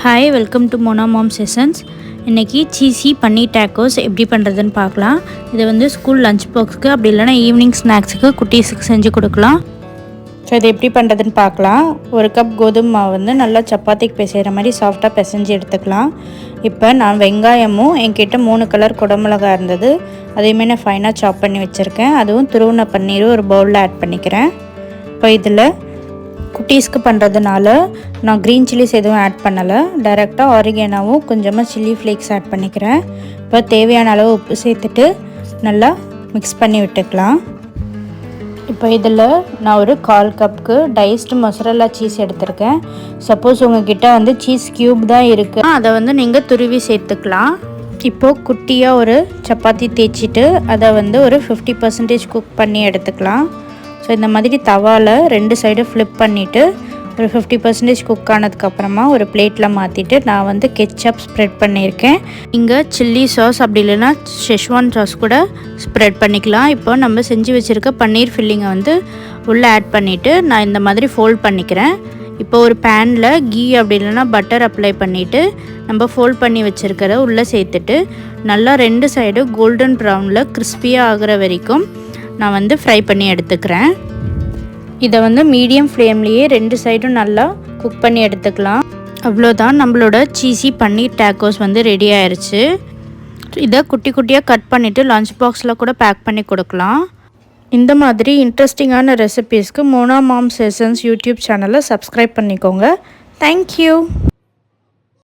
Hi, welcome to Mona mom sessions. இன்றைக்கி cheesy paneer tacos எப்படி பண்ணுறதுன்னு பார்க்கலாம். இதை வந்து ஸ்கூல் லஞ்ச் பாக்ஸுக்கு அப்படி இல்லைனா ஈவினிங் ஸ்நாக்ஸுக்கு குட்டீஸுக்கு செஞ்சு கொடுக்கலாம். ஸோ இது எப்படி பண்ணுறதுன்னு பார்க்கலாம். ஒரு கப் கோதுமை மாவு வந்து நல்லா சப்பாத்திக்கு பிசைகிற மாதிரி சாஃப்டாக பிசைஞ்சு எடுத்துக்கலாம். இப்போ நான் வெங்காயமும் என்கிட்ட 3 கலர் குடமிளகா இருந்தது, அதையுமே நான் ஃபைனாக சாப் பண்ணி வச்சுருக்கேன். அதுவும் துருவின பன்னீரும் ஒரு பவுலில் ஆட் பண்ணிக்கிறேன். இப்போ இதில் குட்டீஸ்க்கு பண்ணுறதுனால நான் க்ரீன் சில்லிஸ் எதுவும் ஆட் பண்ணலை, டைரெக்டாக ஆரிகேனாவும் கொஞ்சமாக சில்லி ஃப்ளேக்ஸ் ஆட் பண்ணிக்கிறேன். இப்போ தேவையான அளவு உப்பு சேர்த்துட்டு நல்லா மிக்ஸ் பண்ணி விட்டுக்கலாம். இப்போ இதில் நான் ஒரு 1/4 கப்புக்கு டைஸ்டு மொசரல்லா சீஸ் எடுத்திருக்கேன். சப்போஸ் உங்ககிட்ட வந்து சீஸ் க்யூப் தான் இருக்குது, அதை வந்து நீங்கள் துருவி சேர்த்துக்கலாம். இப்போது குட்டியாக ஒரு சப்பாத்தி தேய்ச்சிட்டு அதை வந்து ஒரு 50% குக் பண்ணி எடுத்துக்கலாம். ஸோ இந்த மாதிரி தவாவில் 2 சைடும் ஃப்ளிப் பண்ணிவிட்டு ஒரு 50% குக் ஆனதுக்கப்புறமா ஒரு பிளேட்டில் மாற்றிட்டு நான் வந்து கெச்சப் ஸ்ப்ரெட் பண்ணியிருக்கேன். இங்கே சில்லி சாஸ் அப்படி இல்லைன்னா ஷெஷ்வான் சாஸ் கூட ஸ்ப்ரெட் பண்ணிக்கலாம். இப்போ நம்ம செஞ்சு வச்சுருக்க பன்னீர் ஃபில்லிங்கை வந்து உள்ளே ஆட் பண்ணிவிட்டு நான் இந்த மாதிரி ஃபோல்ட் பண்ணிக்கிறேன். இப்போ ஒரு பேனில் கீ அப்படி இல்லைன்னா பட்டர் அப்ளை பண்ணிவிட்டு நம்ம ஃபோல்ட் பண்ணி வச்சுருக்கிற உள்ளே சேர்த்துட்டு நல்லா 2 சைடும் கோல்டன் ப்ரௌனில் கிறிஸ்பியாக ஆகிற வரைக்கும் நான் வந்து ஃப்ரை பண்ணி எடுத்துக்கிறேன். இதை வந்து மீடியம் ஃப்ளேம்லேயே 2 சைடும் நல்லா குக் பண்ணி எடுத்துக்கலாம். அவ்வளோதான், நம்மளோட சீஸி பன்னீர் டேக்கோஸ் வந்து ரெடி ஆயிடுச்சு. இதை குட்டி குட்டியாக கட் பண்ணிவிட்டு லஞ்ச் பாக்ஸில் கூட பேக் பண்ணி கொடுக்கலாம். இந்த மாதிரி இன்ட்ரெஸ்டிங்கான ரெசிபீஸ்க்கு மோனா மாம் செஷன்ஸ் யூடியூப் சேனலை சப்ஸ்கிரைப் பண்ணிக்கோங்க. தேங்க்யூ.